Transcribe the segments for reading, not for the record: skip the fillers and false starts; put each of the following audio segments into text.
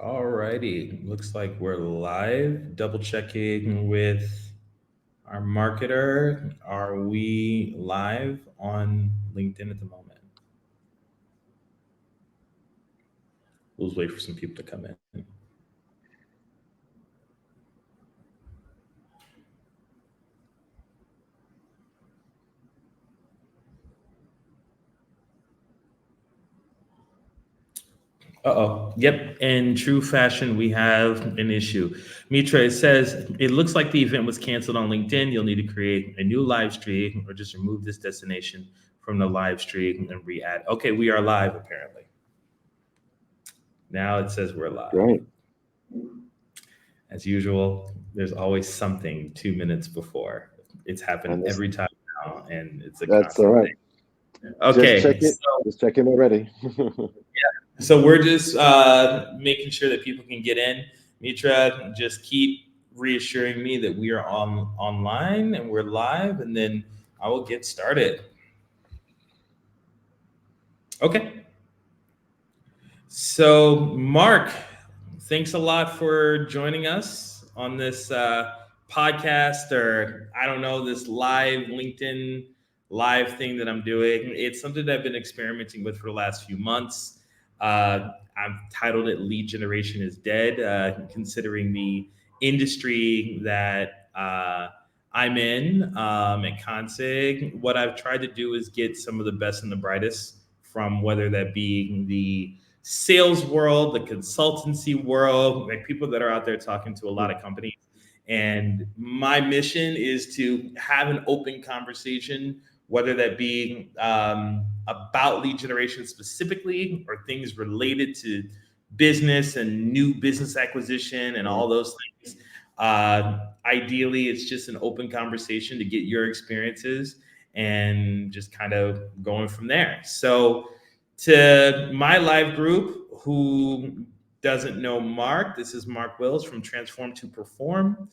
Alrighty, looks like we're live. Double checking with our marketer. Are we live on LinkedIn at the moment? We'll just wait for some people to come in. Uh-oh. Yep. In true fashion, we have an issue. Mitra, it says it looks like the event was canceled on LinkedIn. You'll need to create a new live stream or just remove this destination from the live stream and re-add. Okay, we are live apparently. Now it says we're live. Great. As usual, there's always something 2 minutes before. It's happened And this, every time now, and it's a that's all constant right. thing. Just Okay, check it. Just check it already. so we're just making sure that people can get in. Mitra, just keep reassuring me that we are on online and we're live, and then I will get started. Okay. So, Mark, thanks a lot for joining us on this podcast, or I don't know, this live LinkedIn live thing that I'm doing. It's something that I've been experimenting with for the last few months. I've titled it Lead Generation is Dead, considering the industry that I'm in at Consig. What I've tried to do is get some of the best and the brightest from whether that be the sales world, the consultancy world, like people that are out there talking to a lot of companies. And my mission is to have an open conversation, whether that be about lead generation specifically or things related to business and new business acquisition and all those things. Ideally, it's just an open conversation to get your experiences and just kind of going from there. So, to my live group who doesn't know Mark, this is Mark Wills from Transform to Perform,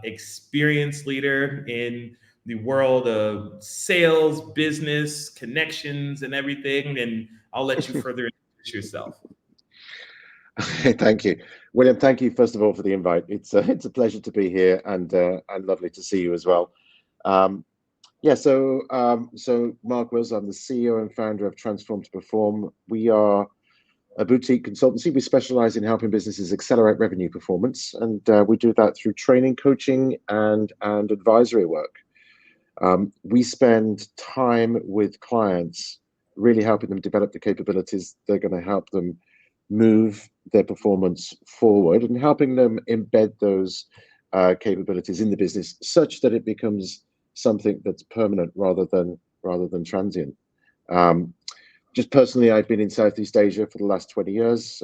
experienced leader in the world of sales, business, connections, and everything. And I'll let you further introduce yourself. Thank you, William. Thank you first of all for the invite. It's a pleasure to be here and lovely to see you as well. Um, so Mark Wills, I'm the CEO and founder of Transform to Perform. We are a boutique consultancy. We specialize in helping businesses accelerate revenue performance, and we do that through training, coaching, and advisory work. We spend time with clients, really helping them develop the capabilities that are going to help them move their performance forward and helping them embed those capabilities in the business such that it becomes something that's permanent rather than transient. Um, just personally, I've been in Southeast Asia for the last 20 years.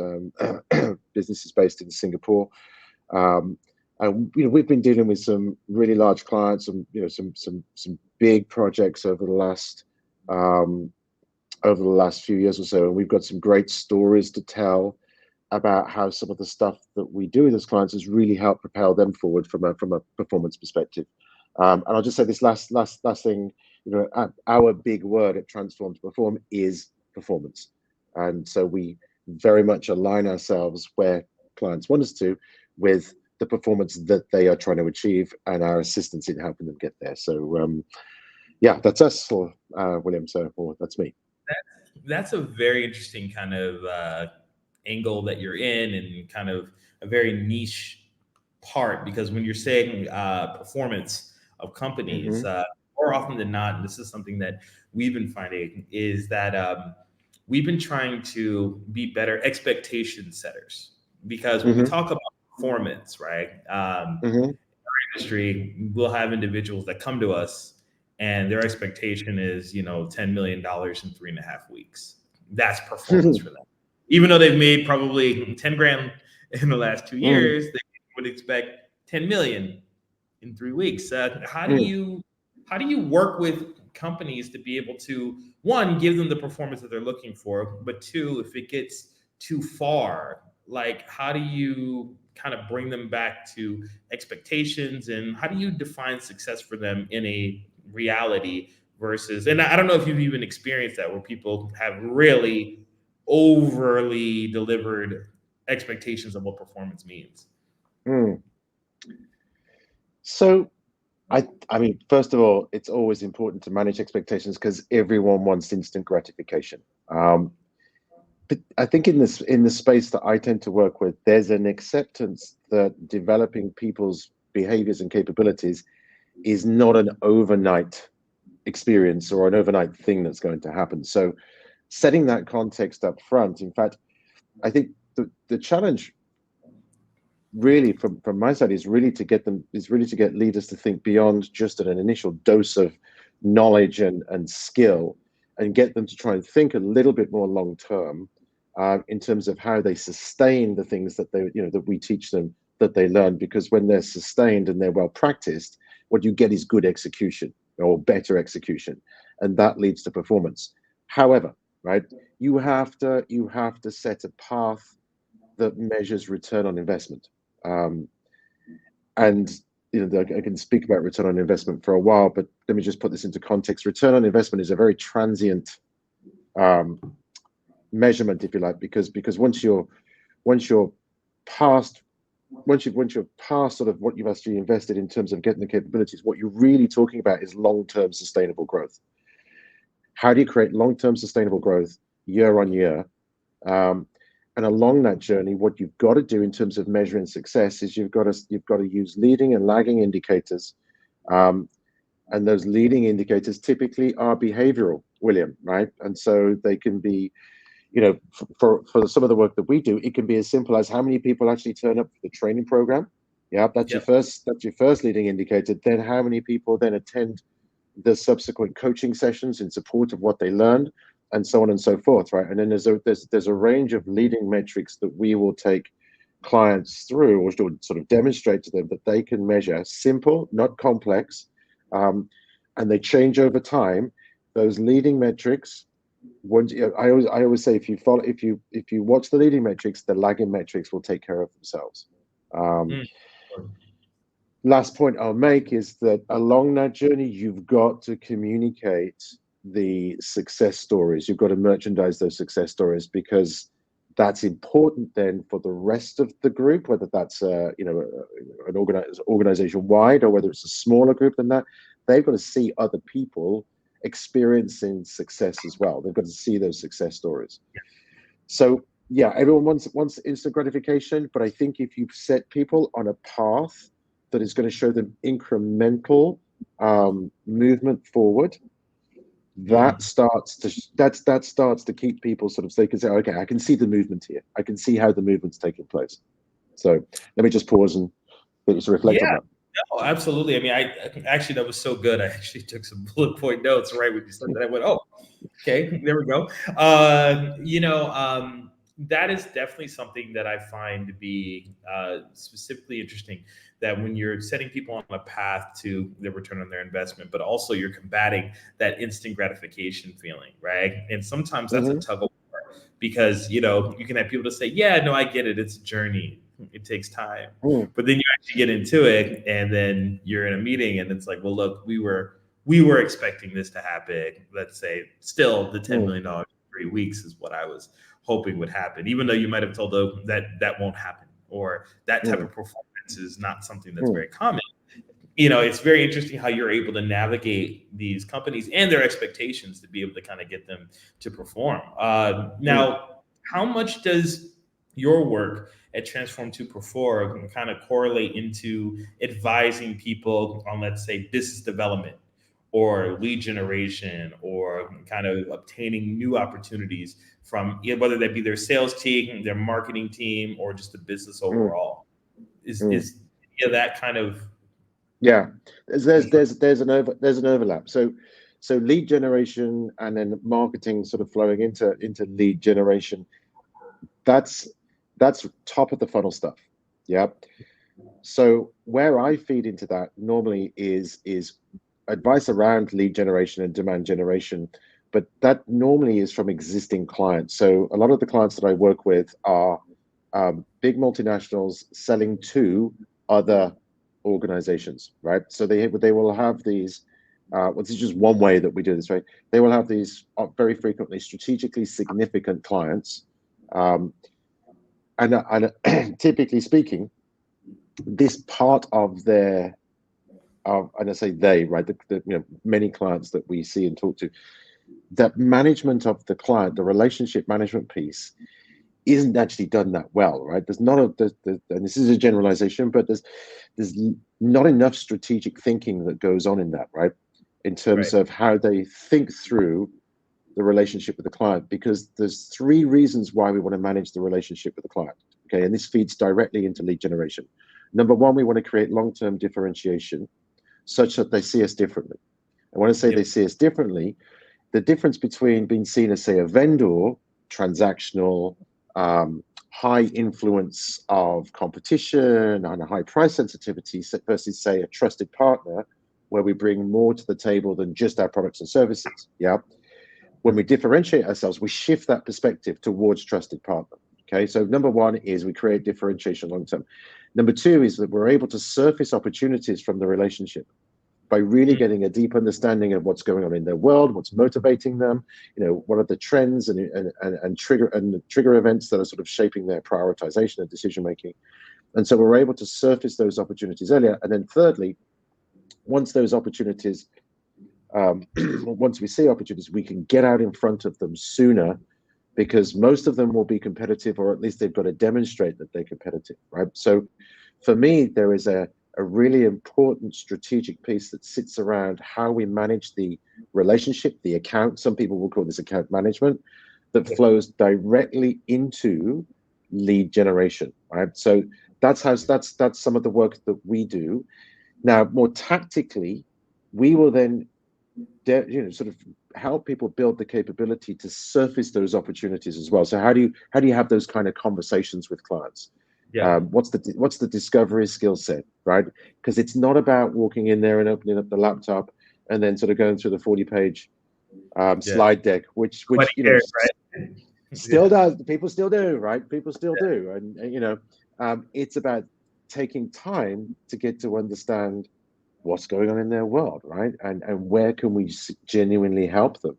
Business is based in Singapore. Um, and we've been dealing with some really large clients and some big projects um, over the last few years or so, and we've got some great stories to tell about how some of the stuff that we do with those clients has really helped propel them forward from a performance perspective. And I'll just say this last thing. Our big word at Transform to Perform is performance, and so we very much align ourselves where clients want us to with the performance that they are trying to achieve and our assistance in helping them get there. So yeah, that's us, for William. Or that's me. That's a very interesting kind of angle that you're in, and kind of a very niche part, because when you're saying performance of companies, Hmm. more often than not, and this is something that we've been finding, is that we've been trying to be better expectation setters. Because when we Hmm. talk about performance, right, Hmm. industry, we'll have individuals that come to us and their expectation is, $10 million in 3.5 weeks. That's performance for them. Even though they've made probably 10 grand in the last two Mm, years, they would expect 10 million in 3 weeks. mm. How do you work with companies to be able to, one, give them the performance that they're looking for, but two, if it gets too far, like how do you kind of bring them back to expectations, and how do you define success for them in a reality versus, and I don't know if you've even experienced that, where people have really overly delivered expectations of what performance means? Mm. So I mean, first of all, it's always important to manage expectations because everyone wants instant gratification. But I think in the space that I tend to work with, there's an acceptance that developing people's behaviors and capabilities is not an overnight experience or an overnight thing that's going to happen. So setting that context up front, in fact, I think the challenge really from my side is really to get leaders to think beyond just an initial dose of knowledge and skill, and get them to try and think a little bit more long term, in terms of how they sustain the things that that we teach them, that they learn, because when they're sustained and they're well practiced, what you get is good execution or better execution, and that leads to performance. However, right, you have to set a path that measures return on investment. Um, and I can speak about return on investment for a while, but let me just put this into context. Return on investment is a very transient measurement, if you like, because once you're past once you're past sort of what you've actually invested in terms of getting the capabilities, what you're really talking about is long-term sustainable growth. How do you create long-term sustainable growth year on year? And along that journey, what you've got to do in terms of measuring success is you've got to use leading and lagging indicators, and those leading indicators typically are behavioral, William, right? And so they can be, for some of the work that we do, it can be as simple as how many people actually turn up for the training program. Yeah, that's Yep. your first leading indicator. Then how many people then attend the subsequent coaching sessions in support of what they learned, and so on and so forth, right? And then there's a range of leading metrics that we will take clients through, or sort of demonstrate to them that they can measure, simple, not complex, and they change over time. Those leading metrics, I always say, if you watch the leading metrics, the lagging metrics will take care of themselves. Um, Mm. Last point I'll make is that along that journey, you've got to communicate the success stories. You've got to merchandise those success stories, because that's important then for the rest of the group, whether that's an organization wide, or whether it's a smaller group than that. They've got to see other people experiencing success as well. They've got to see those success stories. So yeah, everyone wants instant gratification, but I think if you set people on a path that is going to show them incremental movement forward, that starts to keep people sort of, so they can say, okay, I can see the movement here. I can see how the movement's taking place. So let me just pause and just reflect on Yeah. that. No, absolutely. I mean, I actually, that was so good. I actually took some bullet point notes right when you said that. I went, oh, okay, there we go. That is definitely something that I find to be specifically interesting. That when you're setting people on a path to the return on their investment, but also you're combating that instant gratification feeling, right? And sometimes that's a Mm-hmm. tug of war, because you can have people to say, "Yeah, no, I get it. It's a journey. It takes time." Mm. But then you actually get into it, and then you're in a meeting, and it's like, "Well, look, we were expecting this to happen. Let's say still the $10 million in 3 weeks is what I was hoping would happen, even though you might have told them that that won't happen, or that type Mm. of performance is not something that's Mm. very common." It's very interesting how you're able to navigate these companies and their expectations to be able to kind of get them to perform. Mm. Now, how much does your work at Transform to Perform kind of correlate into advising people on, let's say, business development or lead generation, or kind of obtaining new opportunities from, whether that be their sales team, their marketing team, or just the business Mm. overall? Is Mm. is any of that kind of Yeah, there's an overlap. So lead generation and then marketing sort of flowing into lead generation. That's top of the funnel stuff. Yeah. So where I feed into that normally is advice around lead generation and demand generation, but that normally is from existing clients. So a lot of the clients that I work with are big multinationals selling to other organizations, right? So they will have these. This is just one way that we do this, right? They will have these very frequently strategically significant clients, um, and typically speaking, this part of their and I say they, right, many clients that we see and talk to, that management of the client, the relationship management piece, isn't actually done that well, right? There's not and this is a generalization, but there's not enough strategic thinking that goes on in that, right? In terms Right. of how they think through the relationship with the client, because there's three reasons why we want to manage the relationship with the client. Okay, and this feeds directly into lead generation. Number one, we want to create long-term differentiation such that they see us differently. And when I say they Yep. see us differently, the difference between being seen as, say, a vendor, transactional, high influence of competition and a high price sensitivity versus, say, a trusted partner, where we bring more to the table than just our products and services. Yeah. When we differentiate ourselves, we shift that perspective towards trusted partner. Okay. So number one is we create differentiation long term. Number two is that we're able to surface opportunities from the relationship by really getting a deep understanding of what's going on in their world, what's motivating them, what are the trends and trigger events that are sort of shaping their prioritization and decision making. And so we're able to surface those opportunities earlier. And then thirdly, once those opportunities, once we see opportunities, we can get out in front of them sooner, because most of them will be competitive, or at least they've got to demonstrate that they're competitive, right? So for me, there is a really important strategic piece that sits around how we manage the relationship, the account. Some people will call this account management, that flows directly into lead generation, right? So that's some of the work that we do. Now, more tactically, we will then sort of help people build the capability to surface those opportunities as well. So how do you have those kind of conversations with clients? Yeah. What's the discovery skill set, right? Because it's not about walking in there and opening up the laptop and then sort of going through the 40-page Yeah. slide deck, which 20 years, right? still Yeah. does. People still do, right? People still do, and it's about taking time to get to understand what's going on in their world, right? And where can we genuinely help them?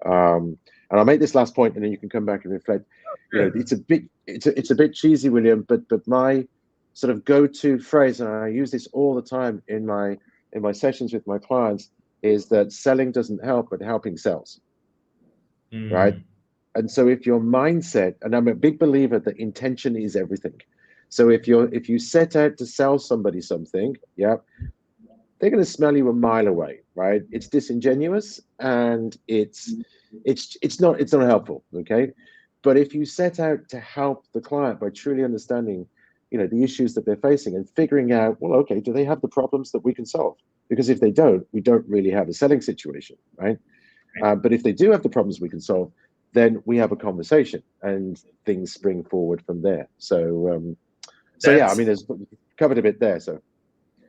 And I'll make this last point, and then you can come back and reflect. Sure. It's a bit cheesy, William, but my sort of go-to phrase, and I use this all the time in my sessions with my clients, is that selling doesn't help, but helping sells, right? Mm. And so if your mindset, and I'm a big believer that intention is everything. So if you set out to sell somebody something, yeah, they're going to smell you a mile away, right? It's disingenuous, and it's not helpful. Okay, but if you set out to help the client by truly understanding, the issues that they're facing and figuring out, well, okay, do they have the problems that we can solve? Because if they don't, we don't really have a selling situation, right? But if they do have the problems we can solve, then we have a conversation and things spring forward from there. So yeah, I mean, That's there's covered a bit there. So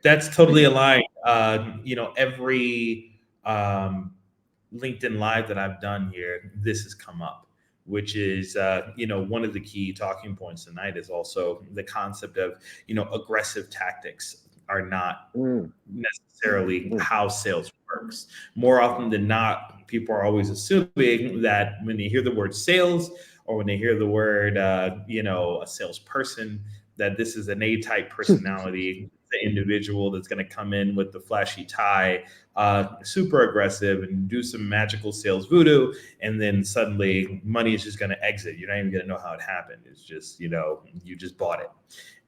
that's totally aligned. Every LinkedIn Live that I've done here, this has come up, which is, one of the key talking points tonight is also the concept of, aggressive tactics are not mm, necessarily mm, how sales works. More often than not, people are always assuming that when they hear the word sales, or when they hear the word, a salesperson, that this is an A-type personality, the individual that's going to come in with the flashy tie, super aggressive, and do some magical sales voodoo, and then suddenly money is just going to exit. You're not even going to know how it happened. It's just, you just bought it.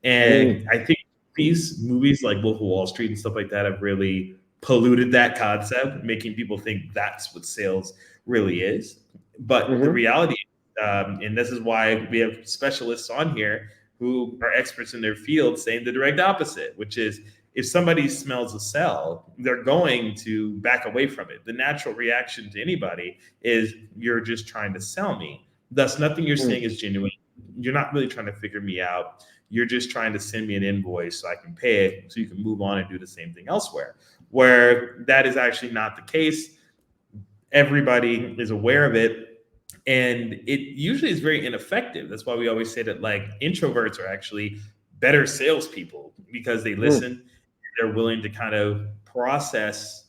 And mm, I think these movies like Wolf of Wall Street and stuff like that have really polluted that concept, making people think that's what sales really is. But the mm-hmm, reality, and this is why we have specialists on here who are experts in their field saying the direct opposite, which is if somebody smells a sell, they're going to back away from it. The natural reaction to anybody is you're just trying to sell me. Thus, nothing you're mm, saying is genuine. You're not really trying to figure me out. You're just trying to send me an invoice so I can pay it so you can move on and do the same thing elsewhere. Where that is actually not the case. Everybody is aware of it, and it usually is very ineffective. That's why we always say that like introverts are actually better salespeople because they mm, listen, they're willing to kind of process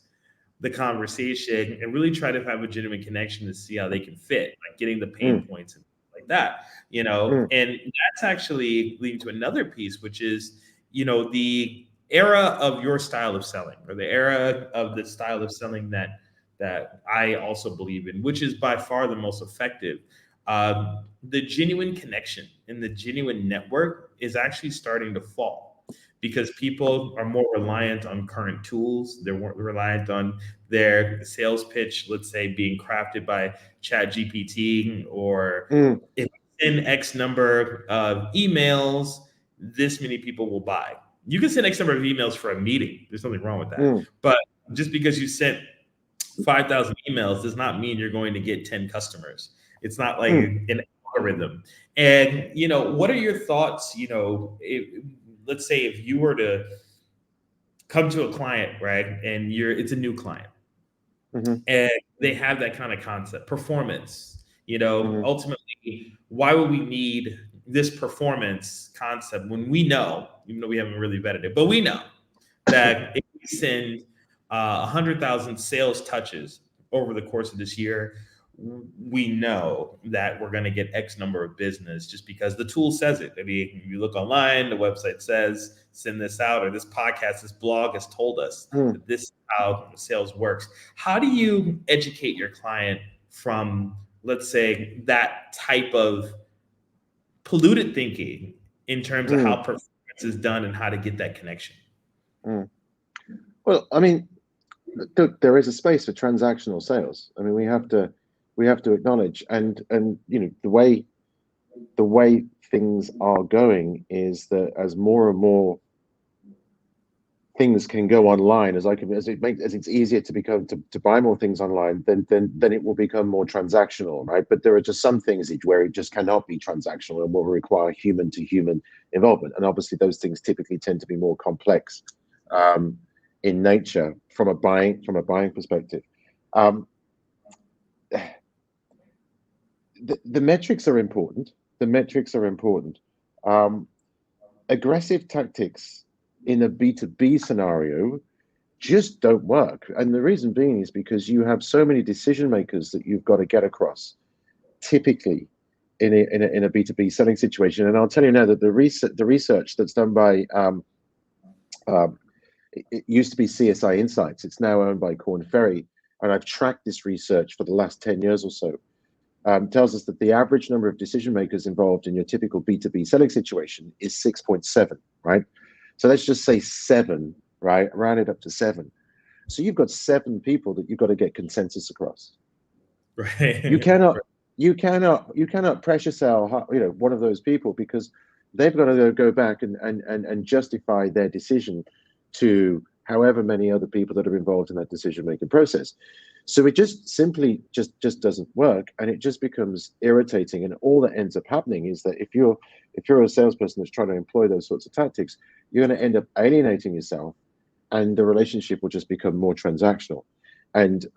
the conversation and really try to have a genuine connection to see how they can fit, like getting the pain mm, points and like like that, mm, and that's actually leading to another piece, which is, the era of your style of selling, or the era of the style of selling that I also believe in, which is by far the most effective. The genuine connection and the genuine network is actually starting to fall because people are more reliant on current tools. They're more reliant on their sales pitch, let's say, being crafted by Chat GPT, or mm, if in X number of emails, this many people will buy. You can send X number of emails for a meeting. There's nothing wrong with that. mm, But just because you sent 5,000 emails does not mean you're going to get 10 customers. It's not like mm, an algorithm. And, what are your thoughts? Let's say if you were to come to a client, right? And it's a new client mhm, and they have that kind of concept, performance, mhm, ultimately, why would we need this performance concept when we know, even though we haven't really vetted it, but we know that if we send 100,000 sales touches over the course of this year, we know that we're going to get X number of business just because the tool says it. I mean, you look online, the website says send this out, or this podcast, this blog has told us mm, that this is how sales works. How do you educate your client from, let's say, that type of polluted thinking in terms of how mm, performance is done and how to get that connection? mm. Well, I mean, there is a space for transactional sales. I mean, we have to acknowledge, and the way things are going is that as more and more things can go online, as it's easier to buy more things online, then it will become more transactional, right? But there are just some things where it just cannot be transactional and will require human to human involvement, and obviously those things typically tend to be more complex um, in nature from a buying perspective. Um, the metrics are important. The metrics are important. Um, Aggressive tactics in a B2B scenario just don't work. And the reason being is because you have so many decision makers that you've got to get across, typically in a B2B selling situation. And I'll tell you now that the research that's done by um, it used to be CSI Insights. It's now owned by Korn Ferry. And I've tracked this research for the last 10 years or so. Tells us that the average number of decision makers involved in your typical B2B selling situation is 6.7, right? So let's just say seven, right? Round it up to seven. So you've got seven people that you've got to get consensus across. You Right. cannot, you cannot pressure sell, one of those people, because they've got to go back and justify their decision to however many other people that are involved in that decision making process. So it just simply just doesn't work, and it just becomes irritating. And all that ends up happening is that if you're a salesperson that's trying to employ those sorts of tactics, you're going to end up alienating yourself, and the relationship will just become more transactional. And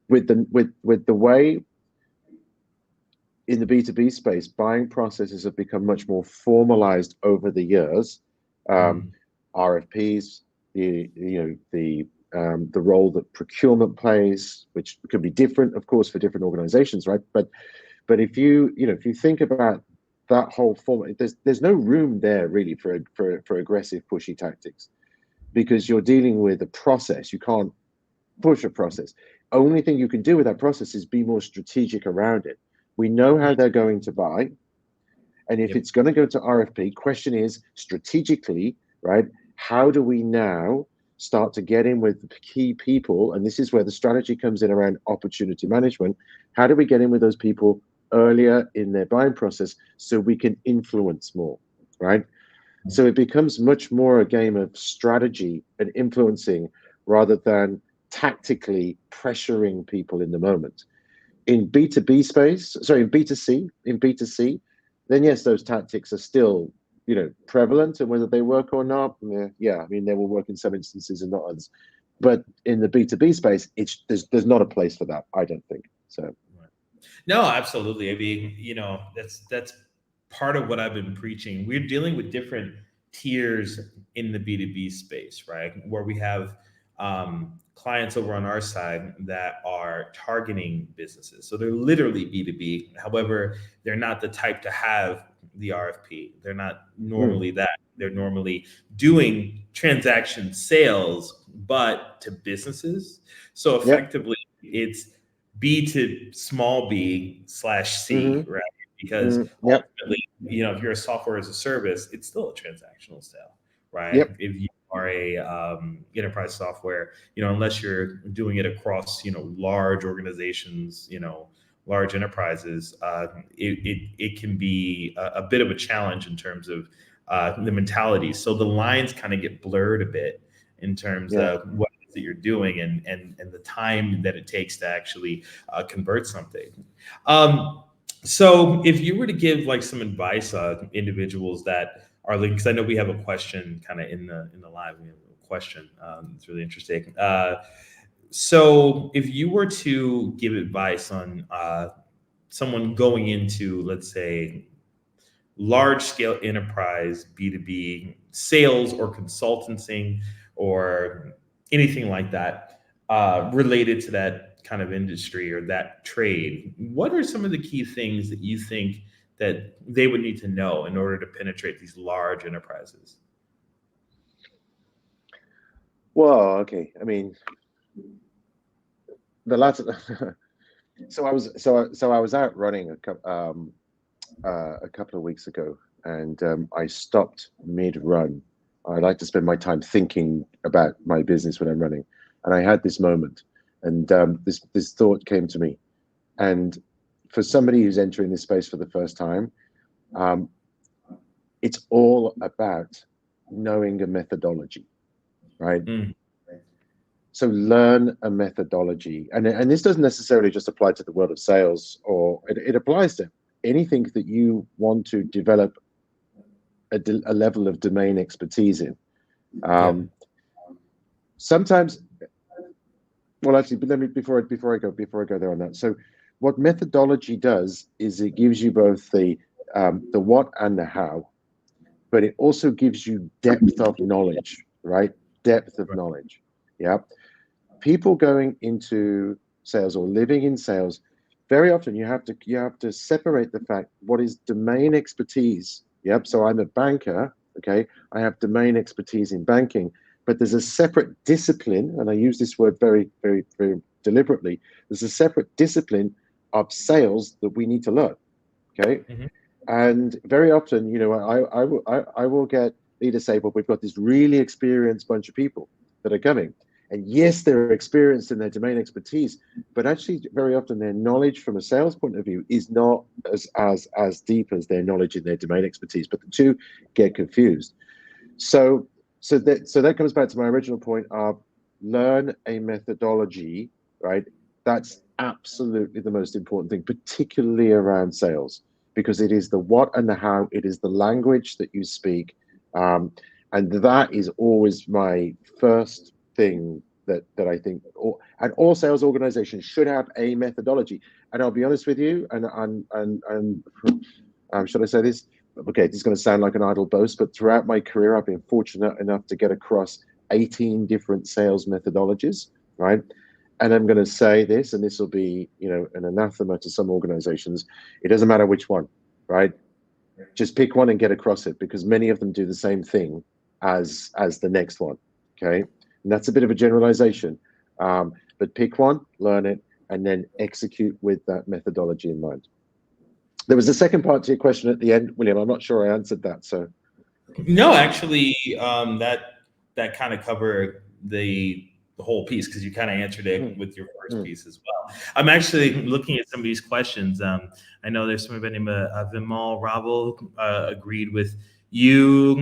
with the way in the B2B space, buying processes have become much more formalized over the years. Um, Mm. RFPs, the role that procurement plays, which can be different, of course, for different organizations, right? But if you think about that whole form, there's no room there really for aggressive pushy tactics, because you're dealing with a process. You can't push a process. Only thing you can do with that process is be more strategic around it. We know how they're going to buy, and if Yep. it's going to go to RFP, question is strategically, right? How do we now start to get in with the key people? And this is where the strategy comes in around opportunity management. How do we get in with those people earlier in their buying process so we can influence more, right? So it becomes much more a game of strategy and influencing rather than tactically pressuring people in the moment. In B2B space, sorry, in B2C, then yes, those tactics are still, prevalent, and whether they work or not, yeah, I mean, they will work in some instances and not others. But in the B2B space, there's not a place for that, I don't think. So, Right. No, absolutely. I mean, that's part of what I've been preaching. We're dealing with different tiers in the B2B space, right? Where we have clients over on our side that are targeting businesses. So they're literally B2B. However, they're not the type to have the RFP. They're not Mm. normally that. They're normally doing transaction sales, but to businesses. So Yep. effectively, it's B to small b slash C, Mm-hmm. right? Because Yep. ultimately, if you're a software as a service, it's still a transactional sale, right? Yep. If you are a enterprise software, unless you're doing it across, large organizations, large enterprises, it can be a bit of a challenge in terms of the mentality. So the lines kind of get blurred a bit in terms Yeah. of what it is that you're doing and the time that it takes to actually convert something. Um, so if you were to give like some advice on individuals that are like, because I know we have a question kind of in the live, we have a question. It's really interesting. So if you were to give advice on someone going into, let's say, large scale enterprise B2B sales or consultancy or anything like that related to that kind of industry or that trade, what are some of the key things that you think that they would need to know in order to penetrate these large enterprises? Well, okay. I mean, the latter. So I was out running a couple of weeks ago, and I stopped mid-run. I like to spend my time thinking about my business when I'm running, and I had this moment, and this thought came to me. And for somebody who's entering this space for the first time, um, it's all about knowing a methodology, right? Mm, So learn a methodology, and this doesn't necessarily just apply to the world of sales, or it applies to anything that you want to develop a level of domain expertise in. yeah. Um, Sometimes, well, actually, but let me before I go there on that. So, what methodology does is it gives you both the what and the how, but it also gives you depth of knowledge, right? Depth of Right. knowledge. Yeah. People going into sales or living in sales, very often you have to separate the fact what is domain expertise. Yep. So I'm a banker. Okay. I have domain expertise in banking, but there's a separate discipline, and I use this word very, very, very deliberately. There's a separate discipline of sales that we need to learn. Okay. Mhm. And very often, I will get leaders say, "Well, we've got this really experienced bunch of people that are coming, and yes, they're experienced in their domain expertise, but actually, very often, their knowledge from a sales point of view is not as deep as their knowledge in their domain expertise. But the two get confused. So, so that comes back to my original point of learn a methodology, right? That's absolutely the most important thing, particularly around sales, because it is the what and the how. It is the language that you speak, um, and that is always my first thing that I think. And all sales organizations should have a methodology. And I'll be honest with you, and should I say this? Okay, this is going to sound like an idle boast, but throughout my career, I've been fortunate enough to get across 18 different sales methodologies, right? And I'm going to say this, and this will be, an anathema to some organizations. It doesn't matter which one, right? Just pick one and get across it, because many of them do the same thing as the next one. Okay, and that's a bit of a generalization, but pick one, learn it, and then execute with that methodology in mind. There was a second part to your question at the end, William. I'm not sure I answered that. So, No, actually, that kind of covered the whole piece because you kind of answered it mm, with your first mm, piece as well. I'm actually looking at some of these questions. I know there's somebody named Vimal Raval agreed with you.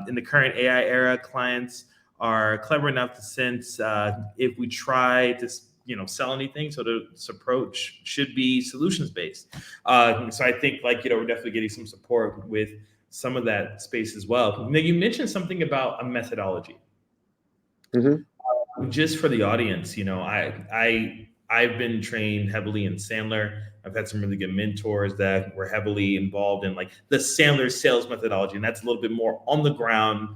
In the current AI era, clients are clever enough to sense if we try to sell anything. So this approach should be solutions based. So I think we're definitely getting some support with some of that space as well. Now you mentioned something about a methodology. mm-hmm, Just for the audience, I've been trained heavily in Sandler. I've had some really good mentors that were heavily involved in like the Sandler sales methodology, and that's a little bit more on the ground,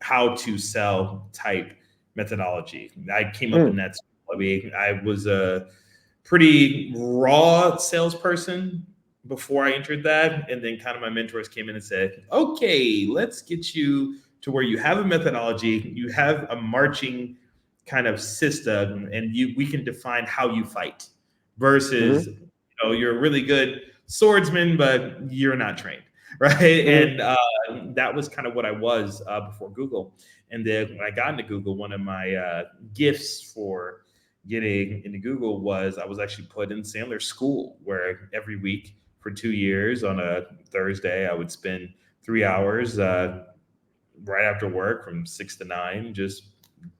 how to sell type methodology. I came up in Mm. that school. I mean, I was a pretty raw salesperson before I entered that. And then kind of my mentors came in and said, okay, let's get you to where you have a methodology, you have a marching kind of system, and we can define how you fight versus, Mm-hmm. you're a really good swordsman, but you're not trained. Right. Mm-hmm. And that was kind of what I was before Google. And then when I got into Google, one of my gifts for getting into Google was I was actually put in Sandler School, where every week for 2 years on a Thursday, I would spend 3 hours right after work from 6 to 9, just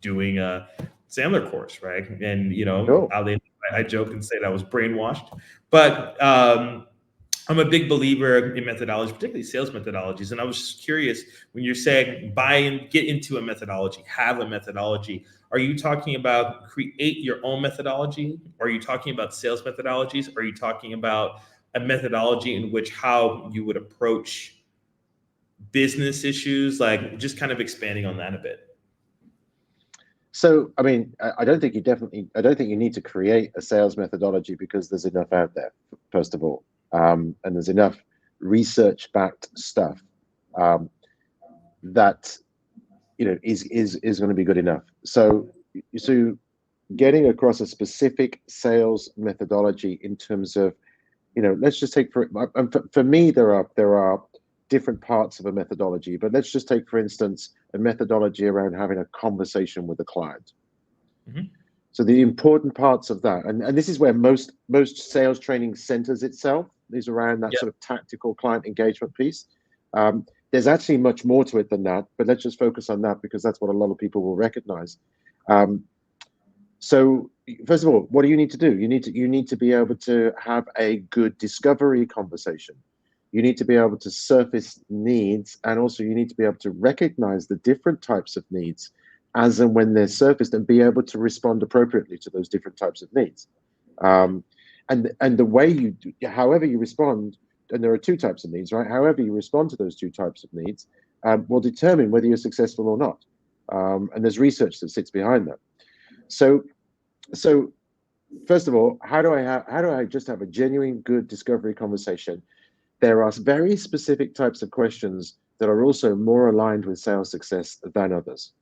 doing a Sandler course, right? And Cool. I joke and say that I was brainwashed, but I'm a big believer in methodology, particularly sales methodologies. And I was just curious, when you're saying buy and get into a methodology, have a methodology, are you talking about create your own methodology? Are you talking about sales methodologies? Are you talking about a methodology in which how you would approach business issues? Like just kind of expanding on that a bit. So, I mean, I don't think you need to create a sales methodology because there's enough out there, first of all. And there's enough research-backed stuff um, that, is going to be good enough. So getting across a specific sales methodology in terms of, let's just take for me, there are different parts of a methodology, but let's just take, for instance, a methodology around having a conversation with a client. Mm-hmm. So the important parts of that, and this is where most sales training centers itself, is around that Yep. sort of tactical client engagement piece. There's actually much more to it than that, but let's just focus on that because that's what a lot of people will recognize. So first of all, what do you need to do? You need to be able to have a good discovery conversation. You need to be able to surface needs, and also you need to be able to recognize the different types of needs as and when they're surfaced, and be able to respond appropriately to those different types of needs. Um, and the way however you respond, and there are two types of needs, right? However you respond to those two types of needs will determine whether you're successful or not. And there's research that sits behind that. So first of all, how do I just have a genuine good discovery conversation? There are very specific types of questions that are also more aligned with sales success than others.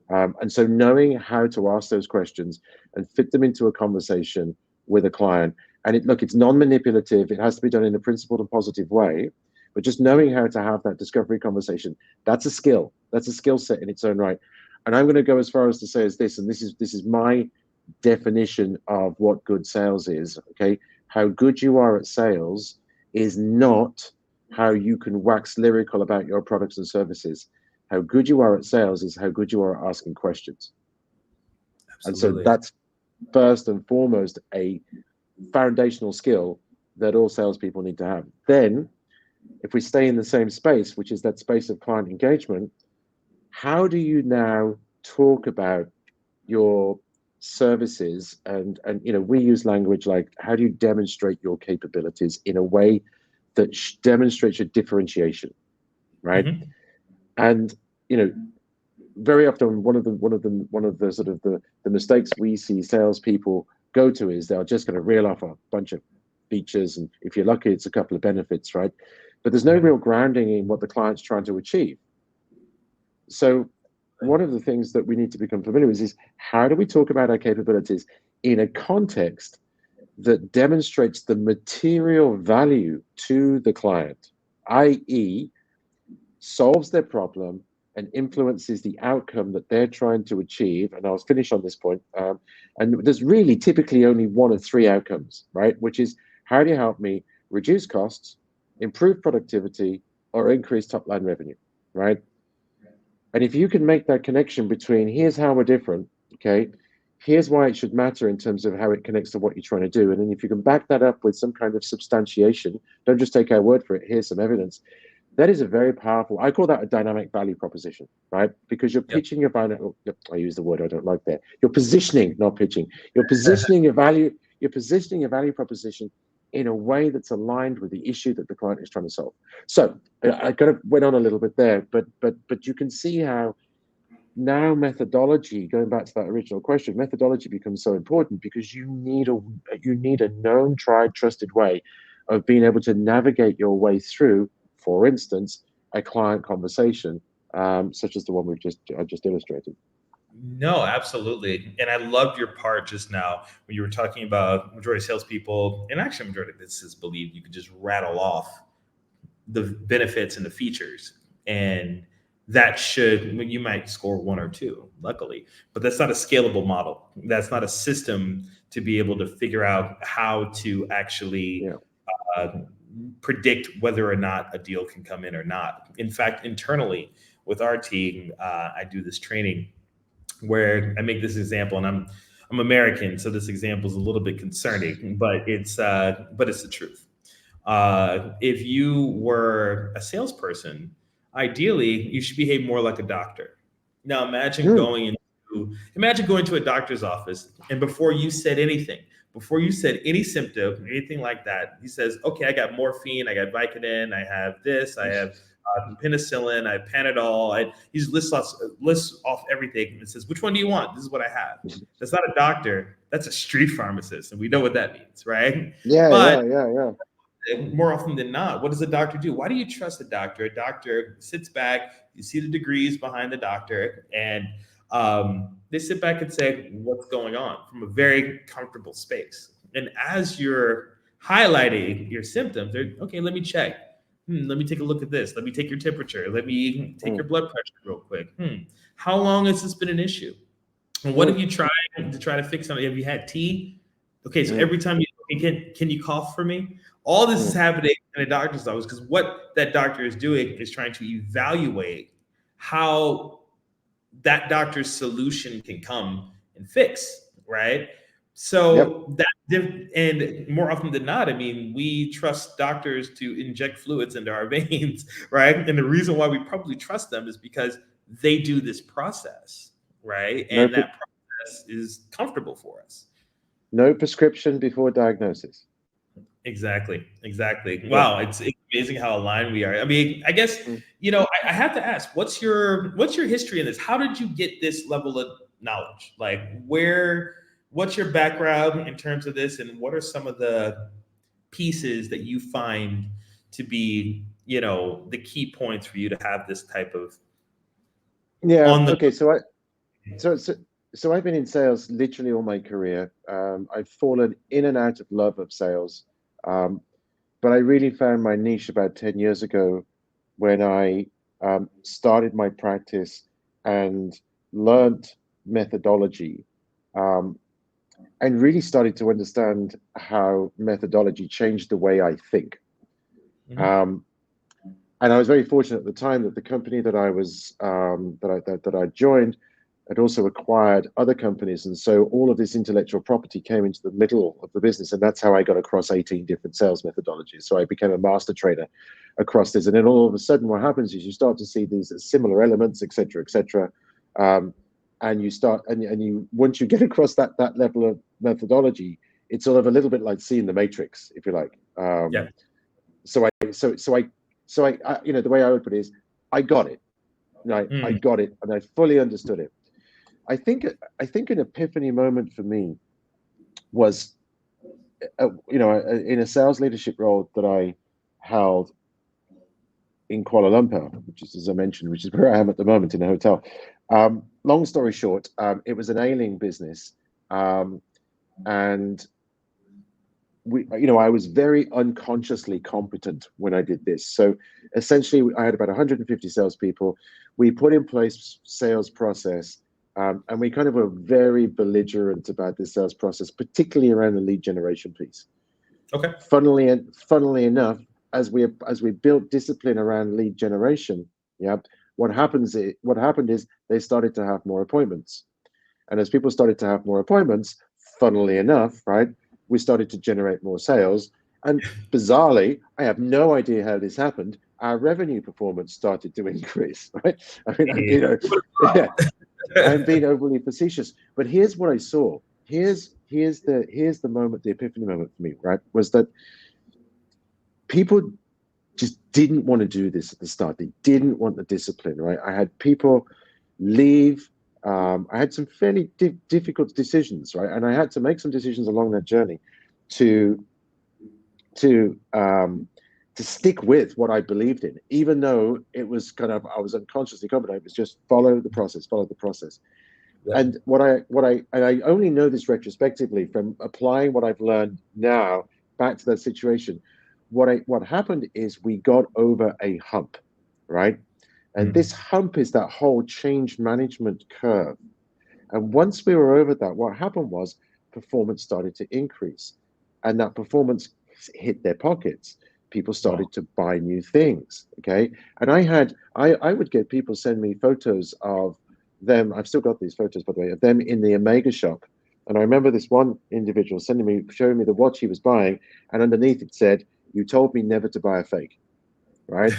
And so knowing how to ask those questions and fit them into a conversation with a client, and it's non-manipulative, it has to be done in a principled and positive way, but just knowing how to have that discovery conversation, that's a skill. That's a skill set in its own right. And I'm going to go as far as to say as this, and this is my definition of what good sales is. Okay, how good you are at sales is not how you can wax lyrical about your products and services. How good you are at sales is how good you are at asking questions. And so Absolutely. that's first and foremost a foundational skill that all salespeople need to have. Then, if we stay in the same space, which is that space of client engagement, how do you now talk about your services? And we use language like, how do you demonstrate your capabilities in a way that demonstrates your differentiation, right? Mm-hmm. And very often one of the sort of the mistakes we see salespeople go to is they're just going to reel off a bunch of features, and if you're lucky, it's a couple of benefits, right? But there's no Right. real grounding in what the client's trying to achieve. So one of the things that we need to become familiar with is how do we talk about our capabilities in a context that demonstrates the material value to the client, i.e., solves their problem and influences the outcome that they're trying to achieve. And I'll finish on this point. And there's really typically only one of three outcomes, right? Which is, how do you help me reduce costs, improve productivity, or increase top line revenue, right? And if you can make that connection between, here's how we're different, okay, here's why it should matter in terms of how it connects to what you're trying to do. And then if you can back that up with some kind of substantiation, don't just take our word for it, here's some evidence. That is a very powerful, I call that a dynamic value proposition, right? Because you're Yep. pitching your value, I use the word I don't like there. You're positioning, not pitching. You're positioning your value proposition in a way that's aligned with the issue that the client is trying to solve. So I kind of went on a little bit there, but you can see how now methodology, going back to that original question, methodology becomes so important because you need a known, tried, trusted way of being able to navigate your way through, for instance, a client conversation, such as the one I just illustrated. No, absolutely. And I loved your part just now when you were talking about majority of salespeople, and actually majority of businesses believe you could just rattle off the benefits and the features. And that should, you might score one or two, luckily, but that's not a scalable model. That's not a system to be able to figure out how to actually Yeah. uh, predict whether or not a deal can come in or not. In fact, internally with our team, I do this training where I make this example, and I'm American, so this example is a little bit concerning, but it's the truth. If you were a salesperson, ideally you should behave more like a doctor. Now Mm, imagine going to a doctor's office, and before you said anything, before you said any symptom, anything like that, he says, "Okay, I got morphine, I got Vicodin, I have this, I have penicillin, I have Panadol." He just lists off everything and says, "Which one do you want? This is what I have." That's not a doctor. That's a street pharmacist, and we know what that means, right? yeah, But yeah, yeah, yeah. more often than not, what does a doctor do? Why do you trust a doctor? A doctor sits back, you see the degrees behind the doctor, and they sit back and say, "What's going on?" from a very comfortable space. And as you're highlighting your symptoms, they're okay, let me check. Let me take a look at this. Let me take your temperature. Let me take your Mm, blood pressure real quick. How long has this been an issue? And what have mm, you tried to try to fix something? Have you had tea? Okay, so mm, every time you can you cough for me? All this is mm. happening in a doctor's office because what that doctor is doing is trying to evaluate how that doctor's solution can come and fix, right? Yep. So and more often than not, I mean, we trust doctors to inject fluids into our veins, right? And the reason why we probably trust them is because they do this process, right? No, And that process is comfortable for us. no prescription before diagnosis. Exactly. Exactly. Yeah. Wow. It's amazing how aligned we are. I mean, I guess, Mm. I have to ask, what's your history in this? How did you get this level of knowledge? Like what's your background in terms of this? And what are some of the pieces that you find to be, the key points for you to have this type of Yeah. on the Okay. So so so I've been in sales literally all my career. I've fallen in and out of love of sales, um, but I really found my niche about 10 years ago when I started my practice and learned methodology, um, and really started to understand how methodology changed the way I think. Mhm. Um, and I was very fortunate at the time that the company that I was that I joined had also acquired other companies, and so all of this intellectual property came into the middle of the business, and that's how I got across 18 different sales methodologies. So I became a master trader across this, and then all of a sudden, what happens is you start to see these similar elements, etc., etc., um, and you start and you once you get across that level of methodology, it's sort of a little bit like seeing the matrix, if you like. Yeah. So the way I would put it is, I got it. Right, I Mm. got it, and I fully understood it. I think an epiphany moment for me was, in a sales leadership role that I held in Kuala Lumpur, which is, as I mentioned, which is where I am at the moment in a hotel. Long story short, it was an ailing business, um, and I was very unconsciously competent when I did this. So essentially, I had about 150 salespeople. We put in place sales process, and we kind of were very belligerent about this sales process, particularly around the lead generation piece. Okay. Funnily enough, as we built discipline around lead generation, yeah, what happened is they started to have more appointments. And as people started to have more appointments, funnily enough, right, we started to generate more sales. And bizarrely, I have no idea how this happened. Our revenue performance started to increase, right? I mean, Hey. yeah, I'm being overly facetious, but here's what I saw. Here's the moment, the epiphany moment for me, right? Was that people just didn't want to do this at the start. They didn't want the discipline, right? I had people leave. I had some fairly difficult decisions, right? And I had to make some decisions along that journey to to um, to stick with what I believed in, even though it was kind of I was unconsciously confident. It was just follow the process, follow the process. Yep. And and I only know this retrospectively from applying what I've learned now back to that situation. What happened is we got over a hump, right? And this Mm. hump is that whole change management curve. And once we were over that, what happened was performance started to increase, and that performance hit their pockets. People Wow. started to buy new things. Okay. And I would get people send me photos of them. I've still got these photos, by the way, of them in the Omega shop. And I remember this one individual showing me the watch he was buying, and underneath it said, "You told me never to buy a fake." Right.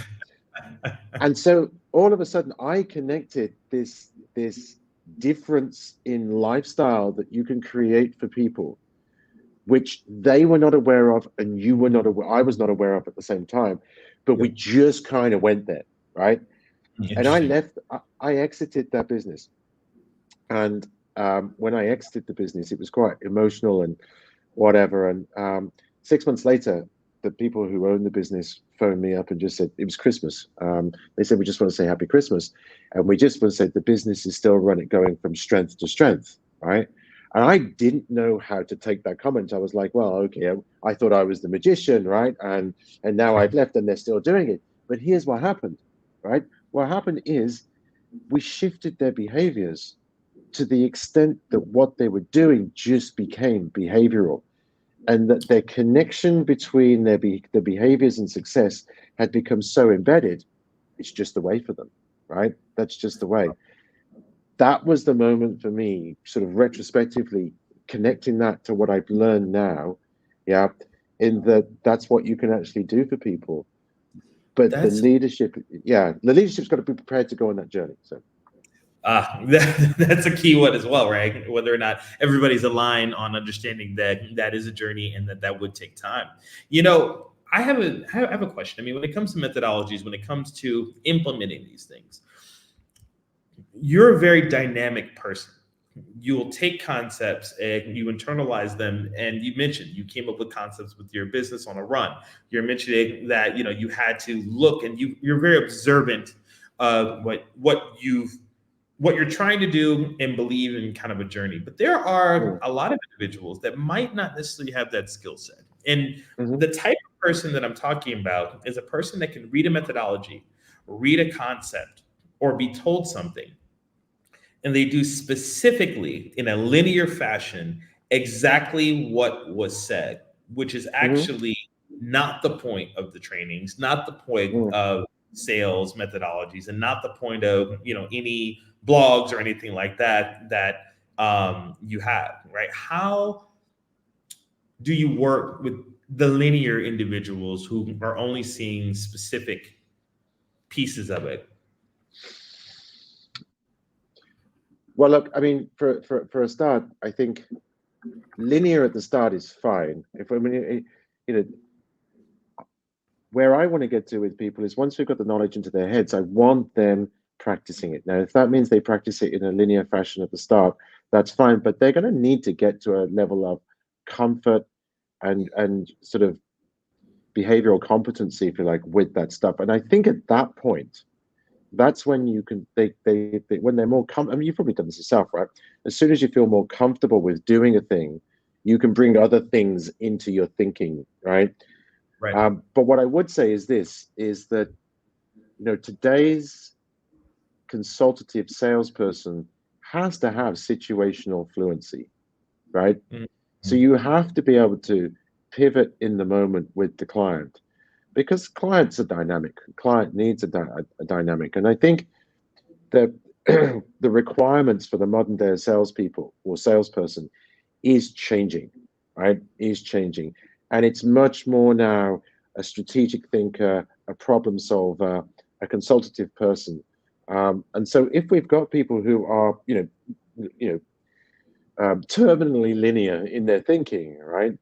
And so all of a sudden I connected this difference in lifestyle that you can create for people, which they were not aware of and you were not aware, I was not aware of at the same time, but we Yep. just kind of went there, right? And I Interesting. left, I exited that business. And when I exited the business, it was quite emotional and whatever. And 6 months later, the people who owned the business phoned me up and just said it was Christmas. They said we just want to say Happy Christmas, and we just want to say the business is still running, going from strength to strength, right? And I didn't know how to take that comment. I was like, well, okay, I thought I was the magician, right? And now I've left, and they're still doing it. But here's what happened, right? What happened is we shifted their behaviors to the extent that what they were doing just became behavioral, and that their connection between their behaviors and success had become so embedded. It's just the way for them, right? That's just the way. That was the moment for me, sort of retrospectively connecting that to what I've learned now. Yeah, in that that's what you can actually do for people. But the That's leadership, yeah, the leadership's got to be prepared to go on that journey. So that's a key one as well, right? Whether or not everybody's aligned on understanding that that is a journey and that that would take time. You know, I have a question. I mean, when it comes to methodologies, when it comes to implementing these things, you're a very dynamic person. You will take concepts and you internalize them. And you mentioned you came up with concepts with your business on a run. You're mentioning that you had to look and you're very observant of what you're trying to do and believe in kind of a journey. But there are mm, a lot of individuals that might not necessarily have that skill set. And mhm, the type of person that I'm talking about is a person that can read a methodology, read a concept, or be told something, and they do specifically in a linear fashion exactly what was said, which is mhm, actually not the point of the trainings, not the point mm. of sales methodologies, and not the point of any blogs or anything like that that you have, right? How do you work with the linear individuals who are only seeing specific pieces of it? Well, look, I mean, for a start, I think linear at the start is fine. If I mean, you know, where I want to get to with people is once we've got the knowledge into their heads, I want them practicing it. Now, if that means they practice it in a linear fashion at the start, that's fine. But they're going to need to get to a level of comfort and sort of behavioral competency, if you like, with that stuff. And I think at that point, that's when you can they when they're more I mean, you've probably done this yourself, right? As soon as you feel more comfortable with doing a thing, you can bring other things into your thinking, right? Right. But what I would say is this: is that today's consultative salesperson has to have situational fluency, right? So Mhm. you have to be able to pivot in the moment with the client, because clients are dynamic. Client needs a dynamic, and I think the the requirements for the modern day salespeople or salesperson is changing, right? Is changing, and it's much more now a strategic thinker, a problem solver, a consultative person. And so, if we've got people who are, terminally linear in their thinking, right?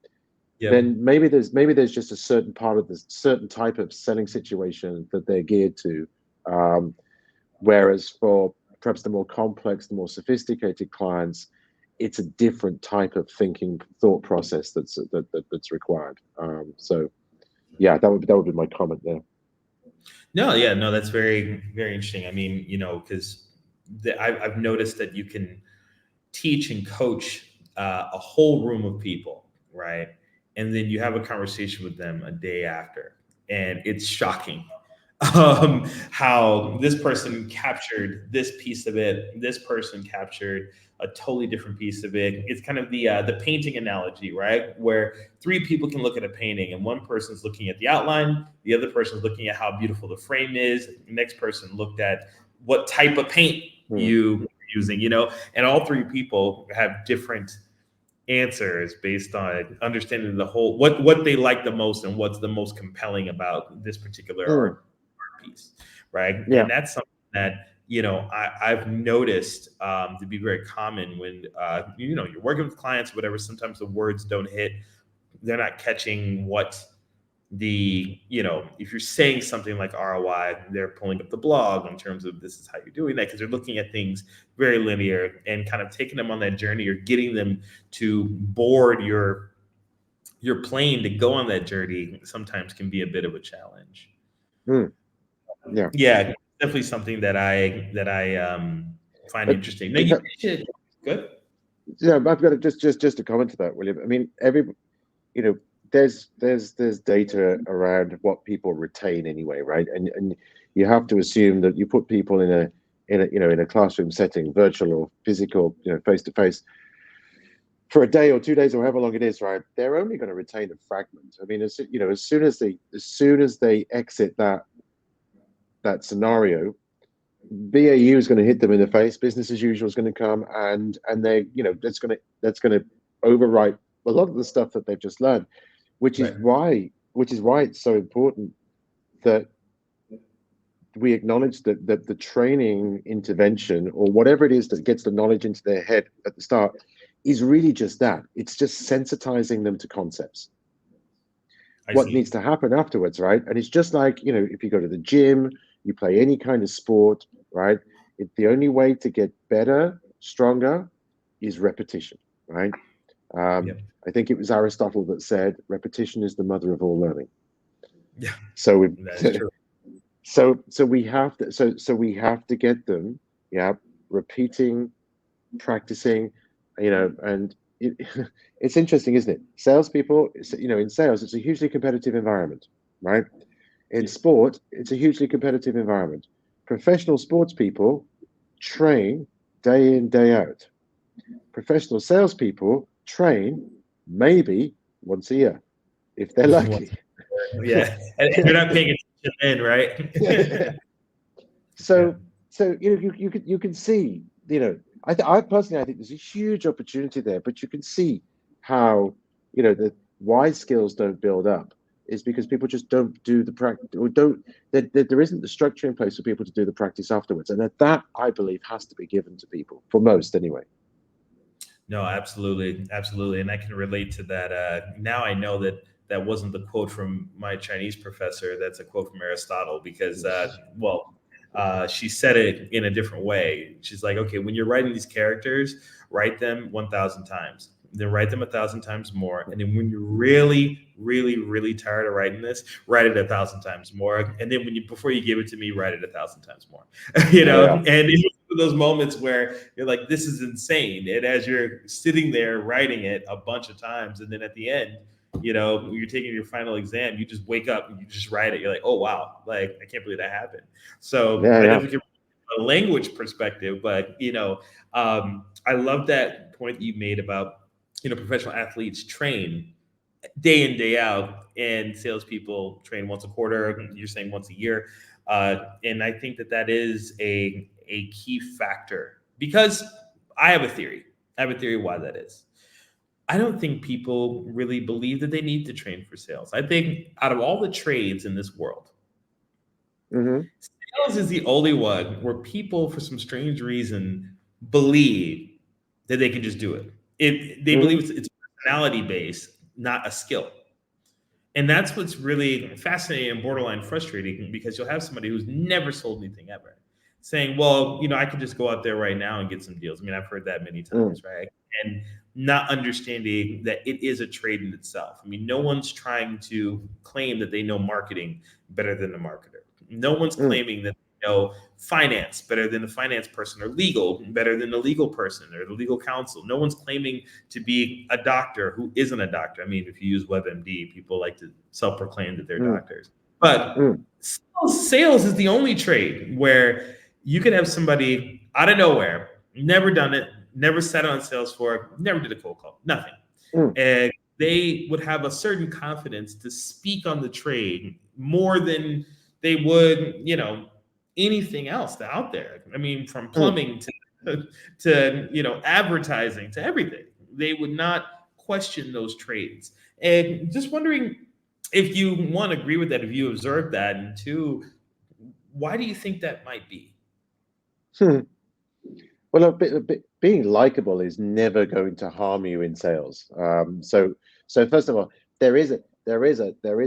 Yep. Then maybe there's just a certain part of the certain type of selling situation that they're geared to. Um, Whereas for perhaps the more complex, the more sophisticated clients, it's a different type of thinking thought process that's required. So yeah, that would be my comment there. No, yeah, no, that's very, very interesting. I mean, because I've noticed that you can teach and coach a whole room of people, right? And then you have a conversation with them a day after, and it's shocking how this person captured this piece of it, this person captured a totally different piece of it. It's kind of the painting analogy, right? Where three people can look at a painting, and one person's looking at the outline, the other person's looking at how beautiful the frame is, the next person looked at what type of paint Hmm. you using, and all three people have different answers based on understanding the whole what they like the most and what's the most compelling about this particular Hmm. art piece, right? Yeah. And that's something that I've noticed to be very common when you're working with clients, whatever. Sometimes the words don't hit; they're not catching what if you're saying something like ROI, they're pulling up the blog in terms of this is how you're doing that, because they're looking at things very linear, and kind of taking them on that journey or getting them to board your plane to go on that journey sometimes can be a bit of a challenge. Hmm. Yeah. Yeah, definitely something that I find But interesting. Now you mentioned good. yeah, I've got to just to comment to that, William. I mean, you know, there's data around what people retain anyway, right? And you have to assume that you put people in a classroom setting, virtual or physical, face to face, for a day or 2 days or however long it is, right? They're only going to retain a fragment. I mean, as soon as they exit that scenario, BAU is going to hit them in the face. Business as usual is going to come, and that's going to overwrite a lot of the stuff that they've just learned, which is Right. why it's so important that we acknowledge that the training intervention or whatever it is that gets the knowledge into their head at the start is really just that. It's just sensitizing them to concepts. I What needs see. to happen afterwards, right? And it's just like, if you go to the gym, you play any kind of sport, right? The only way to get better, stronger, is repetition, right? Um, Yep. I think it was Aristotle that said, repetition is the mother of all learning. Yeah, So we, that's true. so we have to get them, yeah, repeating, practicing, and it's interesting, isn't it? Salespeople, in sales, it's a hugely competitive environment, right? In sport, it's a hugely competitive environment. Professional sports people train day in, day out. Professional salespeople train maybe once a year, if they're lucky. Yeah, and you're not paying attention then, right? Yeah. so you can see, I personally, I think there's a huge opportunity there, but you can see how, the why skills don't build up is because people just don't do the practice, or don't there isn't the structure in place for people to do the practice afterwards, and that I believe has to be given to people, for most anyway. No, absolutely, absolutely, and I can relate to that. Now I know that that wasn't the quote from my Chinese professor. That's a quote from Aristotle because, she said it in a different way. She's like, okay, when you're writing these characters, write them 1,000 times, then write them 1,000 times more, and then when you're really, really, really tired of writing this, write it 1,000 times more, and then before you give it to me, write it 1,000 times more. Yeah, And those moments where you're like, this is insane. And as you're sitting there writing it a bunch of times, and then at the end, when you're taking your final exam, you just wake up and you just write it. You're like, oh wow, like I can't believe that happened. So yeah, I yeah. definitely get a language perspective, but I love that point that you made about professional athletes train day in day out, and salespeople train once a quarter. You're saying once a year, and I think that that is a key factor because I have a theory. I have a theory why that is. I don't think people really believe that they need to train for sales. I think out of all the trades in this world, Hmm. sales is the only one where people, for some strange reason, believe that they can just do it. They believe Hmm. it's personality based, not a skill. And that's what's really fascinating and borderline frustrating because you'll have somebody who's never sold anything ever. saying, well, I could just go out there right now and get some deals. I mean, I've heard that many Mm, times, right? And not understanding that it is a trade in itself. I mean, no one's trying to claim that they know marketing better than the marketer. No one's mm, claiming that they know finance better than the finance person, or legal better than the legal person, or the legal counsel. No one's claiming to be a doctor who isn't a doctor. I mean, if you use WebMD, people like to self-proclaim that they're mm, doctors. But mm, sales is the only trade where you can have somebody out of nowhere, never done it, never sat on sales floor, never did a cold call, nothing. mm, And they would have a certain confidence to speak on the trade more than they would, anything else out there. I mean, from mm. plumbing to advertising to everything. They would not question those trades. And just wondering if you, one, agree with that, if you observed that, and two, why do you think that might be? Hmm. Well, being likable is never going to harm you in sales. So first of all, there is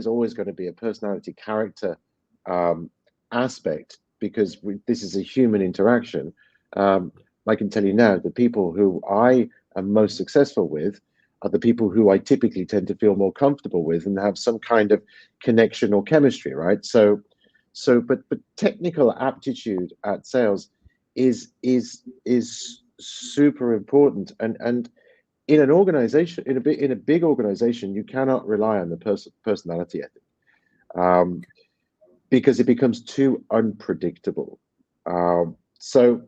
always going to be a personality character um, aspect because this is a human interaction. Um, I can tell you now, the people who I am most successful with are the people who I typically tend to feel more comfortable with and have some kind of connection or chemistry, right? But technical aptitude at sales is super important, and in an organization, in a big organization, you cannot rely on the personality ethic, um, because it becomes too unpredictable. So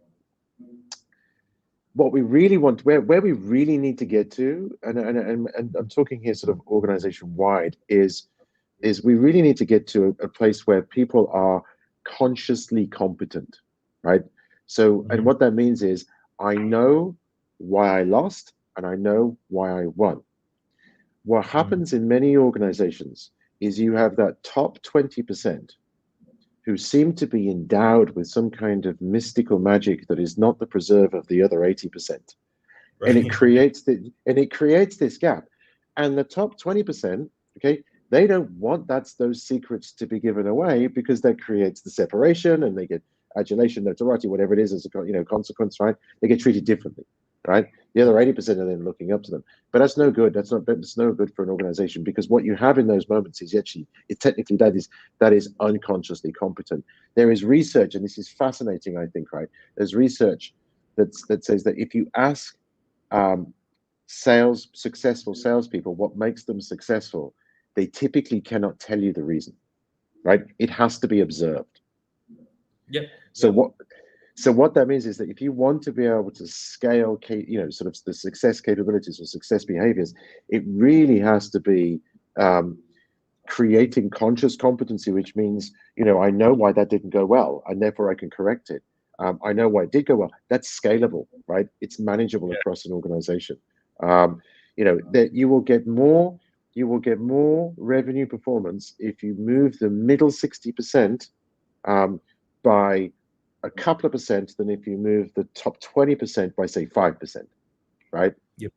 what we really want, where we really need to get to, and I'm talking here sort of organization wide, is we really need to get to a place where people are consciously competent, right? So, and Mhm. what that means is I know why I lost and I know why I won. What Mhm. happens in many organizations is you have that top 20% who seem to be endowed with some kind of mystical magic that is not the preserve of the other 80%. And it Right. creates this gap. And the top 20%, okay, they don't want those secrets to be given away because that creates the separation and they get adulation, notoriety, whatever it is as a consequence, right? They get treated differently, right? The other 80% are then looking up to them. But that's no good. That's no good for an organization because what you have in those moments is actually it technically that is unconsciously competent. There is research, and this is fascinating, I think, right? There's research that says that if you ask um, successful salespeople, what makes them successful, they typically cannot tell you the reason, right? It has to be observed. Yep. So Yep. what that means is that if you want to be able to scale, sort of the success capabilities or success behaviors, it really has to be um, creating conscious competency, which means, I know why that didn't go well, and therefore I can correct it. I know why it did go well. That's scalable, right? It's manageable across an organization. Um, that you will get more revenue performance if you move the middle 60% um, by a couple of percent than if you move the top 20% by say 5%, right? Yep.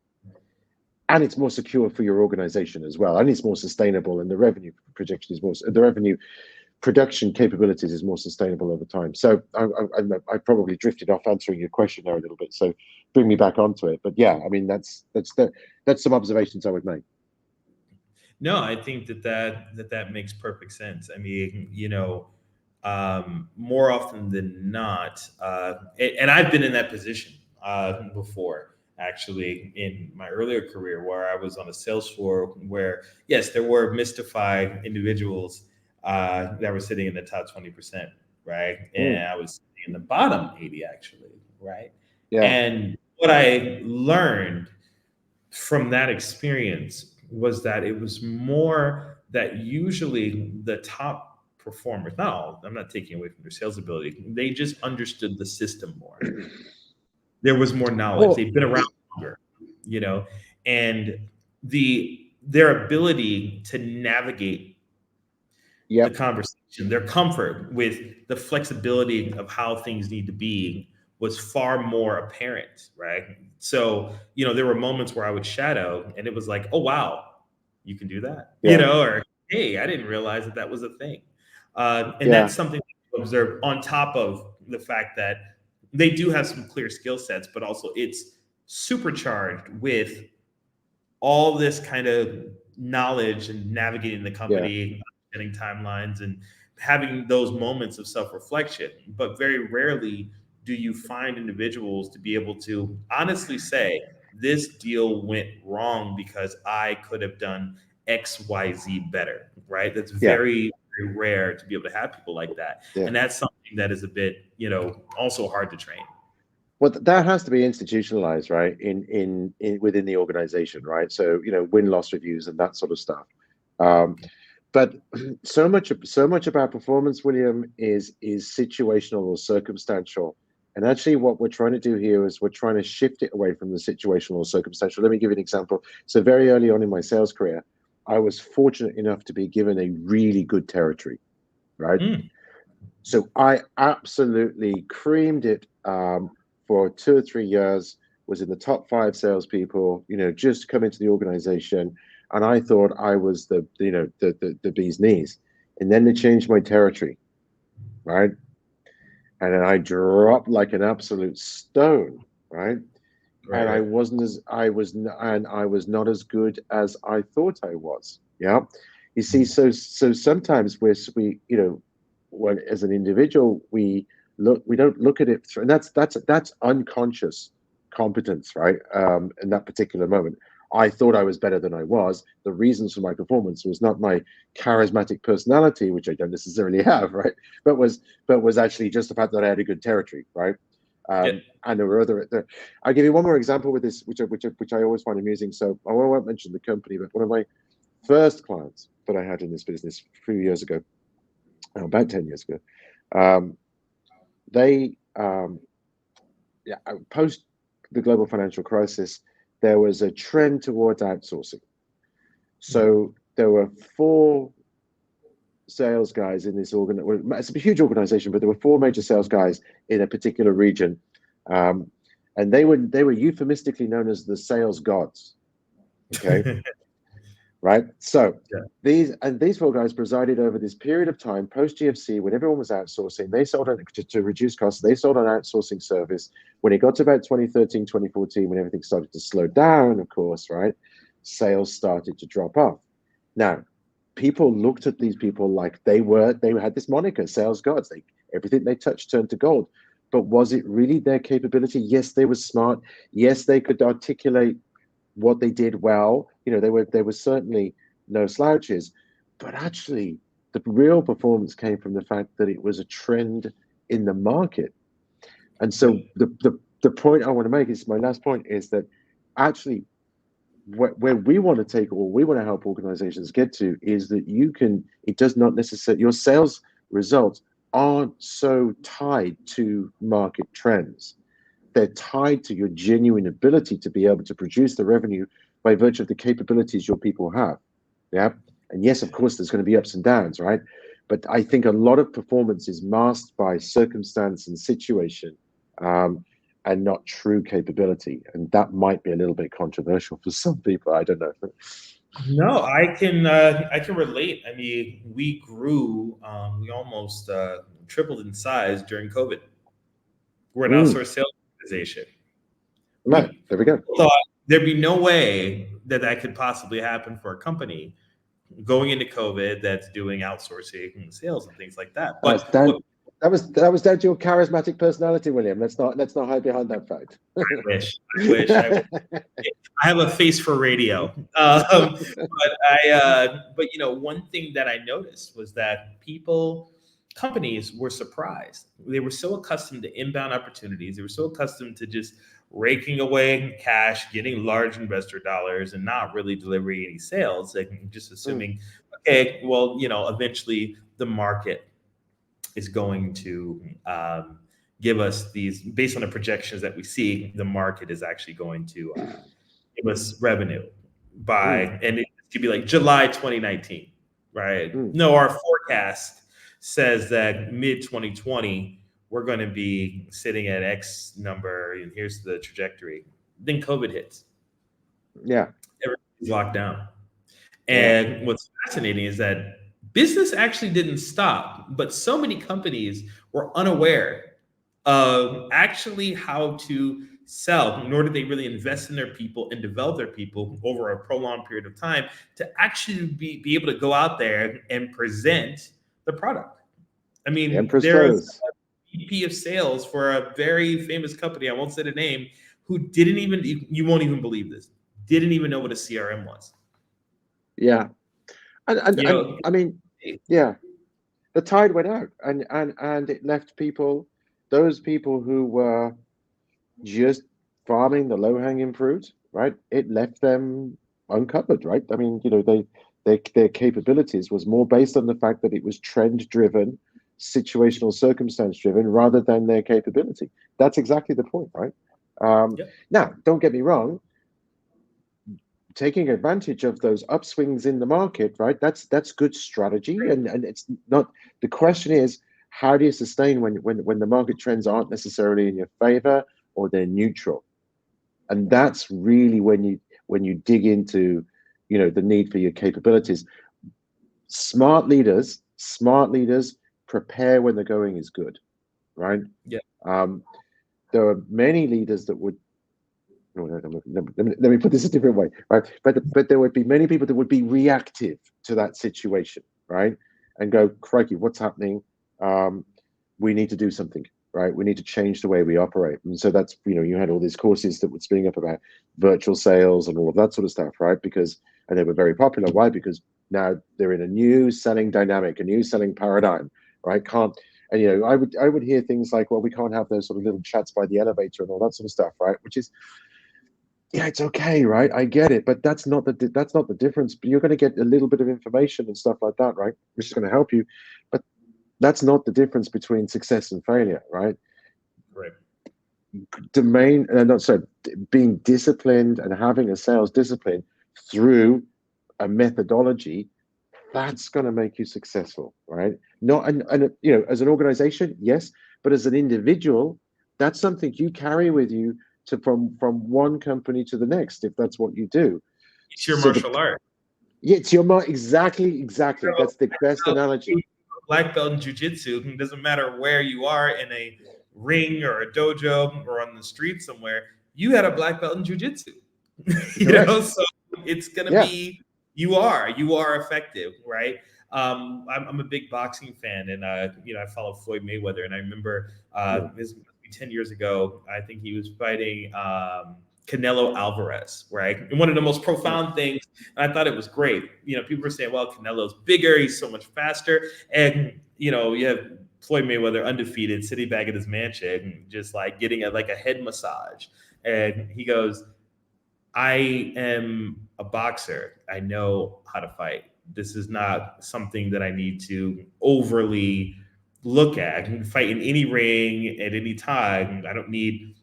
And it's more secure for your organization as well, and it's more sustainable, and the revenue projection is the revenue production capabilities is more sustainable over time. So I probably drifted off answering your question there a little bit, so bring me back onto it. But yeah, I mean that's some observations I would make. No, I think that makes perfect sense. I mean, more often than not, and I've been in that position before, actually, in my earlier career, where I was on a sales floor, where yes, there were mystified individuals that were sitting in the top 20%, right, Mm, and I was sitting in the bottom 80, actually, right, yeah, and what I learned from that experience was that it was more that usually the top performers, not all, I'm not taking away from their sales ability, they just understood the system more. There was more knowledge. well, They've been around longer, you know, and their ability to navigate the yep, conversation, their comfort with the flexibility of how things need to be was far more apparent, right? So, there were moments where I would shadow and it was like, oh, wow, you can do that, yeah, or hey, I didn't realize that was a thing. And yeah, that's something to observe on top of the fact that they do have some clear skill sets, but also it's supercharged with all this kind of knowledge and navigating the Yeah. company, getting timelines, and having those moments of self-reflection. But very rarely do you find individuals to be able to honestly say, this deal went wrong because I could have done XYZ better, right? That's Yeah. very, very rare to be able to have people like that. Yeah. And that's something that is a bit, also hard to train. Well, that has to be institutionalized, right? In within the organization, right? So, win-loss reviews and that sort of stuff. Um, but so much about performance, William, is situational or circumstantial. And actually, what we're trying to do here is we're trying to shift it away from the situational or circumstantial. Let me give you an example. So, very early on in my sales career, I was fortunate enough to be given a really good territory, right? Mm, So I absolutely creamed it for 2 or 3 years. Was in the top 5 salespeople. Just come into the organization, and I thought I was the bee's knees. And then they changed my territory, right? And then I dropped like an absolute stone, right? right, And I right. wasn't as I was, and I was not as good as I thought I was. Yeah, you see, so sometimes when as an individual we don't look at it through, and that's unconscious competence, right? In that particular moment, I thought I was better than I was. The reasons for my performance was not my charismatic personality, which I don't necessarily have, right? But was actually just the fact that I had a good territory, right? Yeah. And there were I'll give you one more example with this, which I always find amusing. So I won't mention the company, but one of my first clients that I had in this business a few years ago, about 10 years ago, um, they yeah, post the global financial crisis, there was a trend towards outsourcing. So there were four sales guys in this it's a huge organization, but there were four major sales guys in a particular region, um, and they were euphemistically known as the sales gods. Okay, right. So Yeah. these four guys presided over this period of time post GFC when everyone was outsourcing. They sold on to reduce costs. They sold an outsourcing service. When it got to about 2013, 2014, when everything started to slow down, of course, right, sales started to drop off. Now, people looked at these people like they had this moniker, sales gods. Everything they touched turned to gold. But was it really their capability? Yes, they were smart. Yes, they could articulate what they did well. They were certainly no slouches. But actually, the real performance came from the fact that it was a trend in the market. And Yep. so the point I want to make is my last point is that actually where we want to take or we want to help organizations get to is that it does not necessarily, your sales results aren't so tied to market trends. They're tied to your genuine ability to be able to produce the revenue by virtue of the capabilities your people have. Yeah. And yes, of course, there's going to be ups and downs, right? But I think a lot of performance is masked by circumstance and situation. And not true capability. And that might be a little bit controversial for some people. I don't know. No, I can relate. I mean, we grew, we almost tripled in size during COVID. We're an Mm, outsourced sales organization. right, We there we go. thought there'd be no way that that could possibly happen for a company going into COVID that's doing outsourcing and sales and things like that. That's But what down. That was down to your charismatic personality, William. Let's not hide behind that fact. I wish, I have a face for radio. But one thing that I noticed was that companies were surprised. They were so accustomed to inbound opportunities. They were so accustomed to just raking away cash, getting large investor dollars, and not really delivering any sales. Like just Mm, assuming, okay, well, eventually the market is going to give us these based on the projections that we see. The market is actually going to give us revenue by, mm, and it could be like July 2019, right? mm. No, our forecast says that mid 2020 we're going to be sitting at X number, and here's the trajectory. Then COVID hits, Yeah, everything's locked down. yeah, And what's fascinating is that business actually didn't stop, but so many companies were unaware actually how to sell, nor do they really invest in their people and develop their people over a prolonged period of time to actually be able to go out there and present the product. I The mean, emperor's there's clothes. a VP of sales for a very famous company, I won't say the name, who didn't even, you won't even believe this, didn't even know what a CRM was. Yeah, You and know, I mean, yeah, the tide went out, and it left people, those people who were just farming the low-hanging fruit, right? It left them uncovered, right? I mean, their capabilities was more based on the fact that it was trend-driven, situational circumstance-driven, rather than their capability. That's exactly the point, right? yeah, Now, don't get me wrong, taking advantage of those upswings in the market, right? That's good strategy, and it's not. The question is, how do you sustain when the market trends aren't necessarily in your favor or they're neutral? And that's really when you dig into, the need for your capabilities. Smart leaders prepare when the going is good, right? yeah, Um, there are many leaders that would, no, let me put this a different way, right? But there would be many people that would be reactive to that situation, right? And go, crikey, what's happening? Um, we need to do something, right? We need to change the way we operate. And so that's, you had all these courses that would spring up about virtual sales and all of that sort of stuff, right? And they were very popular. Why? Because now they're in a new selling dynamic, a new selling paradigm, right? And I would hear things like, well, we can't have those sort of little chats by the elevator and all that sort of stuff, right? Which is, yeah, it's okay, right? I get it, but that's not the difference. But you're going to get a little bit of information and stuff like that, right? Which is going to help you, but that's not the difference between success and failure, right? right. Not sorry, being disciplined and having a sales discipline through a methodology, that's going to make you successful, right? Not and as an organization, yes, but as an individual, that's something you carry with you to from one company to the next, if that's what you do. It's your So martial art. yeah, it's your mind. Exactly. So, That's the best analogy. black belt in jujitsu. It doesn't matter where you are in a ring or a dojo or on the street somewhere. You had a black belt in jujitsu. Correct. So it's gonna Yeah. be you are effective, right? I'm a big boxing fan, and I follow Floyd Mayweather, and I remember Mm. this must be 10 years ago. I think he was fighting Canelo Alvarez, right? And one of the most Mm. profound things, and I thought it was great. People were saying, "Well, Canelo's bigger, he's so much faster," and you have Floyd Mayweather undefeated, sitting back at his mansion, just like getting a head massage, and he goes, I am a boxer. I know how to fight. This is not something that I need to overly look at. I can fight in any ring at any time. I don't need,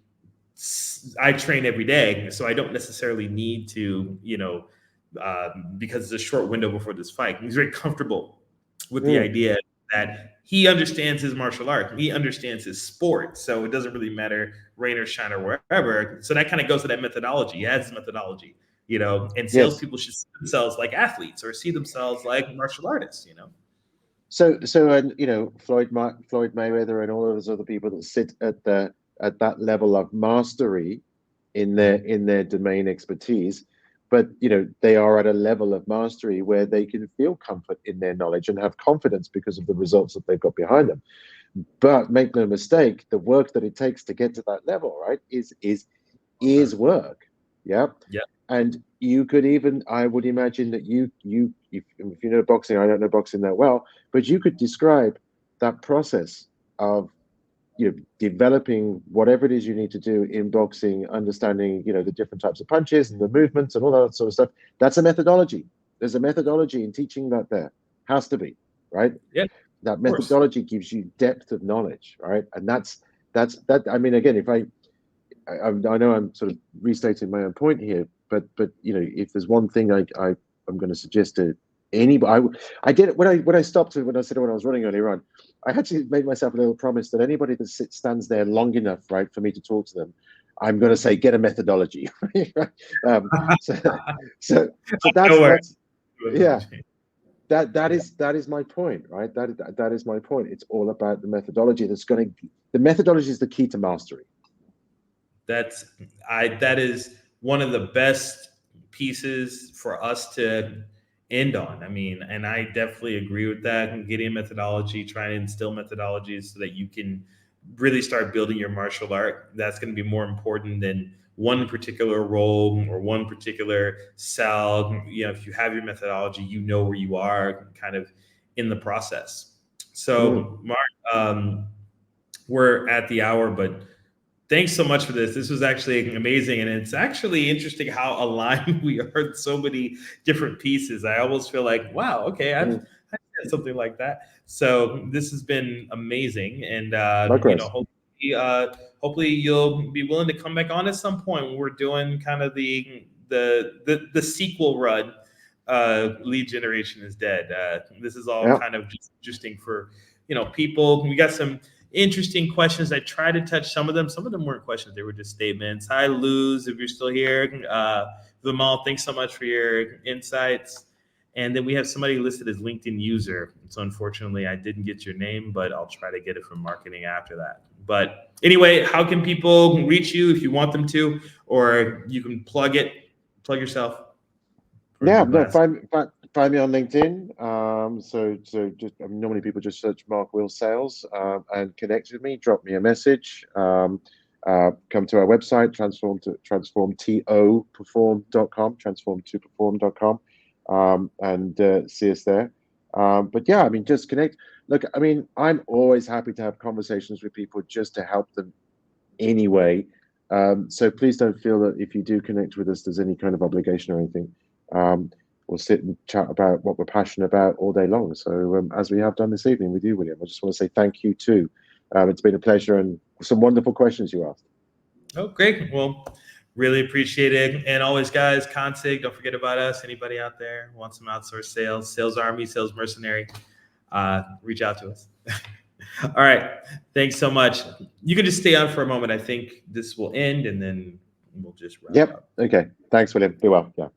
I train every day. So I don't necessarily need to, because it's a short window before this fight. He's very comfortable with the Mm. idea that he understands his martial art. He understands his sport. So it doesn't really matter rain or shine or wherever. So that kind of goes to that methodology. He has his methodology, and Yes. salespeople should see themselves like athletes or see themselves like martial artists. And Floyd Mayweather and all of those other people that sit at that level of mastery Mhm. in their domain expertise, but they are at a level of mastery where they can feel comfort in their knowledge and have confidence because of the results that they've got behind them. But make no mistake, the work that it takes to get to that level, right, is work. Yeah. Yeah. And you could even, I would imagine that if you know boxing, I don't know boxing that well, but you could describe that process of developing whatever it is you need to do in boxing, understanding the different types of punches and the movements and all that sort of stuff. That's a methodology. There's a methodology in teaching that. There has to be, right? Yeah. That Of course. methodology gives you depth of knowledge, right? And that's that. I mean, again, if I know I'm sort of restating my own point here, but if there's one thing I'm going to suggest to anybody, I did it when I stopped when I said when I was running earlier on. I actually made myself a little promise that anybody that stands there long enough, right, for me to talk to them, I'm going to say get a methodology. Right? So so No worries. that's yeah. that is my point, right? That is my point. It's all about the methodology. The methodology is the key to mastery. That is one of the best pieces for us to end on. I mean, and I definitely agree with that. And getting a methodology, trying to instill methodologies so that you can really start building your martial art. That's going to be more important than one particular role or one particular cell. You know, if you have your methodology, you know where you are kind of in the process. So, Mark, we're at the hour, but thanks so much for this. This was actually amazing. And it's actually interesting how aligned we are in so many different pieces. I almost feel like, wow, okay, I've said something like that. So this has been amazing. And, Likewise. hopefully you'll be willing to come back on at some point when we're doing kind of the sequel run. Lead generation is dead. This is all kind of just interesting for, people. We got some interesting questions. I tried to touch some of them. Some of them weren't questions; they were just statements. Hi, Luz, if you're still here. Vimal, thanks so much for your insights. And then we have somebody listed as LinkedIn user. So unfortunately, I didn't get your name, but I'll try to get it from marketing after that. But anyway, how can people reach you if you want them to, or you can plug yourself? Yeah, no, find me on LinkedIn. So just normally people just search Mark Will Sales and connect with me. Drop me a message. Come to our website, transform2perform.com, and see us there. But yeah, I mean, just connect. Look, I mean, I'm always happy to have conversations with people just to help them anyway. So please don't feel that if you do connect with us, there's any kind of obligation or anything. We'll sit and chat about what we're passionate about all day long. So as we have done this evening with you, William, I just want to say thank you too. It's been a pleasure and some wonderful questions you asked. Oh, great. Well, really appreciate it. And always, guys, Consig, don't forget about us. Anybody out there who wants some outsourced sales army, sales mercenary, reach out to us. All right. Thanks so much. You can just stay on for a moment. I think this will end and then we'll just wrap up. Okay. Thanks, William. Be well. Yeah.